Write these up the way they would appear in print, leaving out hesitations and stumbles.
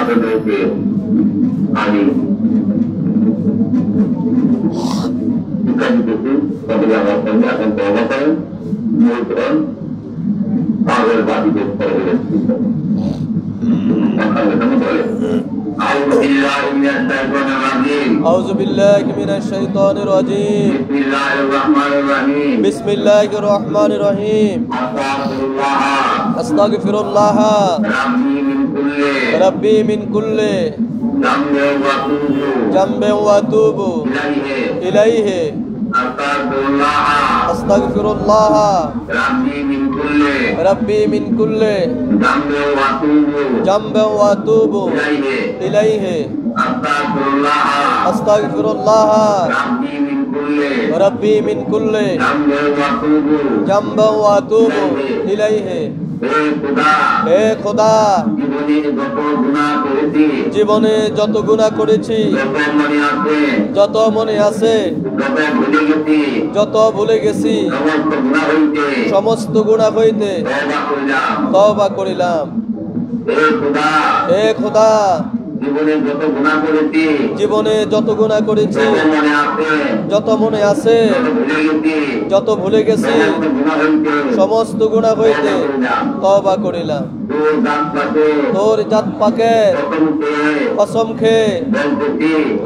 আপনাদেরকে আমি শিক্ষা দিতেছি, তবে আমার সঙ্গে এখন তবা করেন, মূল করেন, পাগল বাদীদের পরে أعوذ بالله من الشيطان الرجيم. بسم الله الرحمن الرحيم. أستغفر الله ربي من كل ذنب وأتوب إليه. أستغفر الله ربي من كل ذنب وأتوب إليه. أستغفر الله ربي من كل ذنب وأتوب إليه. হে খোদা, জীবনে যত গুনাহ করেছি, যত মনে আছে, যত ভুলে গেছি, সমস্ত গুনাহ হইতে তওবা করিলাম। হে খোদা, জীবনে যত গুনাহ করেছি, যত মনে আছে, যত ভুলে গেছি, সমস্ত গুনাহ হইতে তওবা করিলাম। তোর জাত পাকে কসম খেয়ে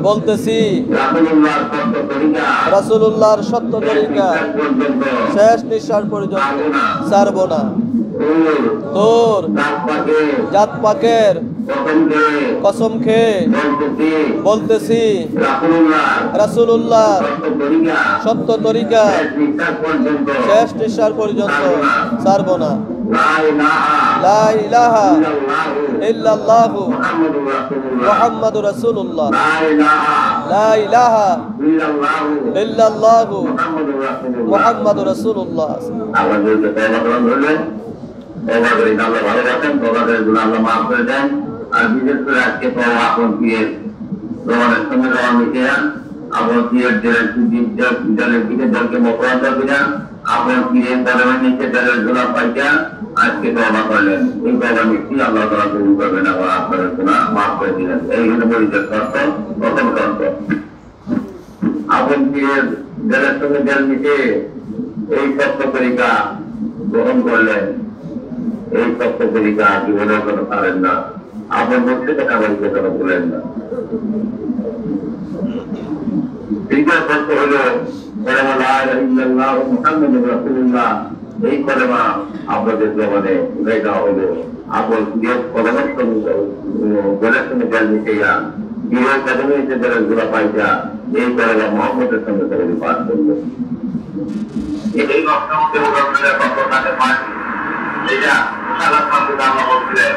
বলতেছি, রাসূলুল্লাহর সত্য তরিকা শেষ নিঃশ্বাস পর্যন্ত ছাড়ব না। তোর জাত পাকের কসম খেয়ে বলতেছি, রাসূলুল্লাহর সত্য তরিকা শেষ নিঃশ্বাস পর্যন্ত ছাড়ব না। লা ইলাহা ইল্লাল্লাহু মুহাম্মাদুর রাসূলুল্লাহ। লা ইলাহা ইল্লাল্লাহু মুহাম্মাদুর রাসূলুল্লাহ। আর বিশেষ করে আজকে তো আপন পীরের প্রমাণের সঙ্গে জমা মিশে যান, আপন পীরের জলের দিকে জলকে মকরান্ত কিনা, আপন পীরের দলের নিচে জলের জোড়া পাইকা আজকে তওবা করলেন। এই তওবা মিষ্টি আল্লাহ তাআলা কবুল করবেন, আবার আপনাদের গুনাহ মাফ করে দিলেন। এই হলো পরিচয় শর্ত, প্রথম শর্ত। আপন পীরের জলের সঙ্গে জল মিশে এই সত্য তরিকা গ্রহণ করলেন। এই সত্য তরিকা জীবনেও কোনো পারেন না, আপনার মধ্যে কথা বলতে কোনো বলেন না। তৃতীয় শর্ত হল মুহাম্মাদুর রাসূলুল্লাহ। এই কলেমা আপনাদের জবানে উঠে দেওয়া হলো। আপনার প্রিয় কলেমার সঙ্গে জলের সঙ্গে জল মিশাইয়া, প্রিয় কদমে এসে জলের জোড়া পাইয়া এই কলেমা মুহাম্মদের সঙ্গে কলেমা পাঠ করলো। এই নকশামতে উদাহরণের কতটাকে পাঠ এটা সালাত মানতে আল্লাহ বলছিলেন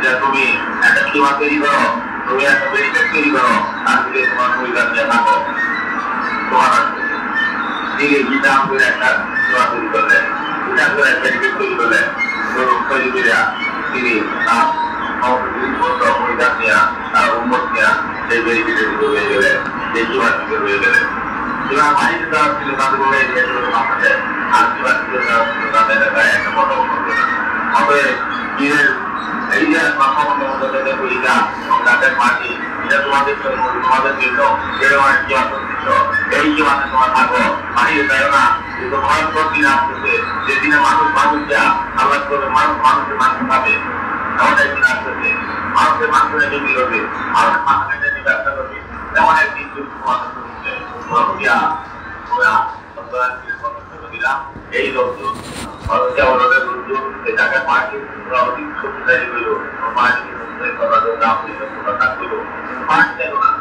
যে তুমি একটা কিমা তৈরি করো, তুমি একটা ব্যারিকেড তৈরি করো, আর থেকে তোমার পরিবার নিয়ে থাকো। তোমার দিকে গীতা আমাদের একটা কিমা তৈরি করলেন, গীতা করে একটা ব্যারিকেড তৈরি করলেন। তৈরি করিয়া তিনি তার পরিবার নেওয়া, তার উন্মত নেওয়া সেই ব্যারিকেডের দিকে হয়ে গেলেন, সেই কিমার দিকে হয়ে গেলেন। কিমা বাড়িতে দেওয়া ছিল তাদের বলে দিয়েছিল আমাদের, আর কিমা দিকে দেওয়া ছিল তাদের গায়ে একটা বড় করবে না। অতএব পীরের এই যে তরিকা তাদের মাটি, এটা তোমাদের তোমাদের জন্য এরকম একটি অসন্তুষ্ট। এই জীবনে তোমার থাকো, বাহিরে যায় না। কিন্তু ভয়ঙ্কর দিন আসতেছে, যেদিনে মানুষ মানুষরা আল্লাহ করে মানুষের মানুষ পাবে, এমন একদিন আসতেছে। মানুষের মানুষের জমি করবে, মানুষের মানুষের জন্য ব্যবসা করবে, এমন একদিন মানুষ দিলাম। এই লোকজন অনুরোধের লোকজন এটাকে মাটি অধিক শক্তিশালী হইল, মাটিকে থাকলো, মাটি গেল না।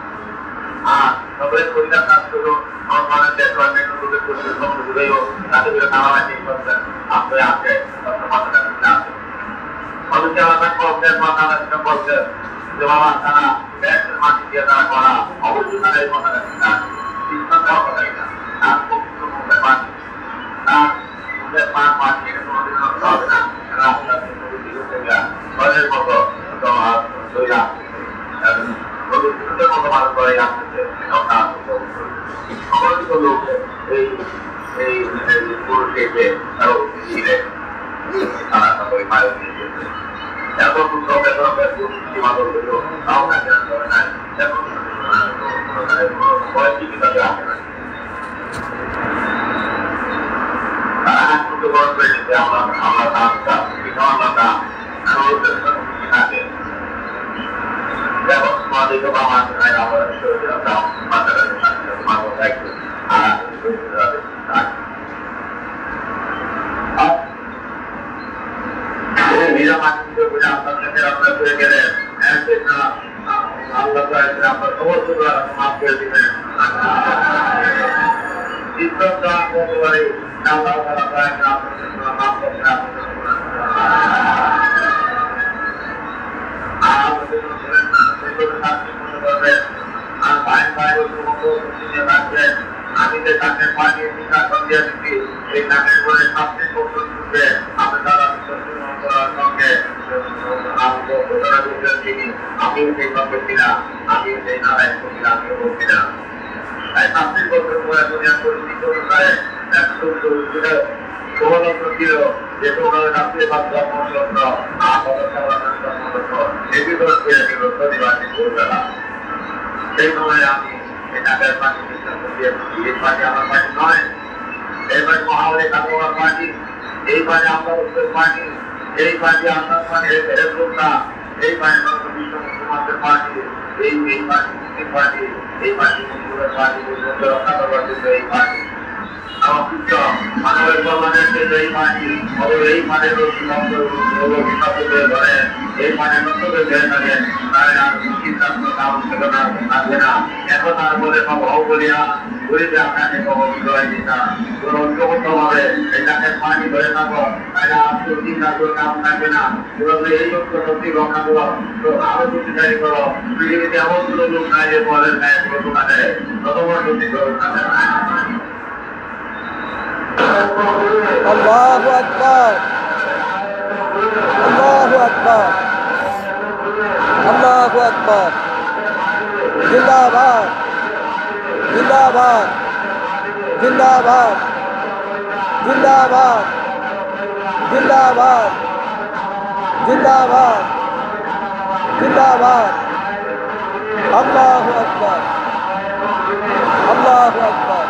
আর সবাই পরিবার কাজ করলো, আমার মনে ডেভেলপমেন্ট তাদের খাওয়া করছেন, আপনার আছে মাথাটা আছে। অথচ আমার বলছেন যে বাবা তারা ব্যাংকের মাটি দিয়ে তারা করা অবশ্যই তারা এই কথাটা চিন্তা চিন্তা দেওয়া কথাই না। তার পবিত্র মুখের মাটি, তার মুখের মাটি কোনোদিন নষ্ট হবে না। ঘরের মতো মতো মানুষ করে আসতেছে, সমস্ত লোক এই পুরুষ এসে তারা সকলে মায়ের দিয়ে এখন সীমাবদ্ধ তাও না জ্ঞান করে নাই এখন বয়স কি তাদের আসে না গ্রহণ করে নিতে আমরা কাজটা বিধানটা থাকে যেমন সমাজে তো আমার আমাদের শরীরে মানুষ একটু আপনার করে গেলেন আল্লাহ আপনার সমস্ত মাফ করে দিবেন বলতে পারি আমি যে তাকে পাঠিয়ে চিন্তা করিয়ে দিচ্ছি এই নাকের বলে সবচেয়ে করতে আমি তারা করার সঙ্গে আমিও সেই সঙ্গে ছিলাম আমিও সেই নারায়ণ ছিলাম আমিও বলছি না তাই সবচেয়ে করতে দুনিয়া পরিচিত অনুসারে সৌরত্র ছিল যে সৌরের রাত্রে বা জন্মচন্দ্র সেই সময় আমি এই নাকের পানি বিশ্বাস করিয়েছি এই পানি আমার পানি নয় এই পানি মহাবলী কাকুয়ার পানি এই পানি আপনার উত্তর পানি এই পানি আপনার পানি না এই পানি বিশ্ব মুসলমানদের পানি এই পানি মুক্তির পানি এই পানি মুসলিমের পানি মুসলিমদের রক্ষা করবার জন্য এই পানি মানবের কল্যাণের জন্য এই পানি এই পানির ধরে এই পানির নতুন ধরে থাকেন তারা সিদ্ধান্ত থাকবে না এখন আর বলে সব হও বলিয়া ঘুরিতে আপনাকে অভিজ্ঞতায় দিতা ঐক্যবদ্ধভাবে এই নাকের পানি ধরে থাকো তাহলে আপনি চিন্তা করে নাম থাকবে না এভাবে এই লোক শক্তি রক্ষা করো তো আরো শক্তিশালী করো পৃথিবীতে এমন কোনো লোক নাই যে বলের গায়ে কোনো দোকানে ততবার শক্তি করো Allahu Akbar. Allahu Akbar. Allahu Akbar. Zindabad. Zindabad. Zindabad. Zindabad. Zindabad. Zindabad. Zindabad. Allahu Akbar. Allahu Akbar.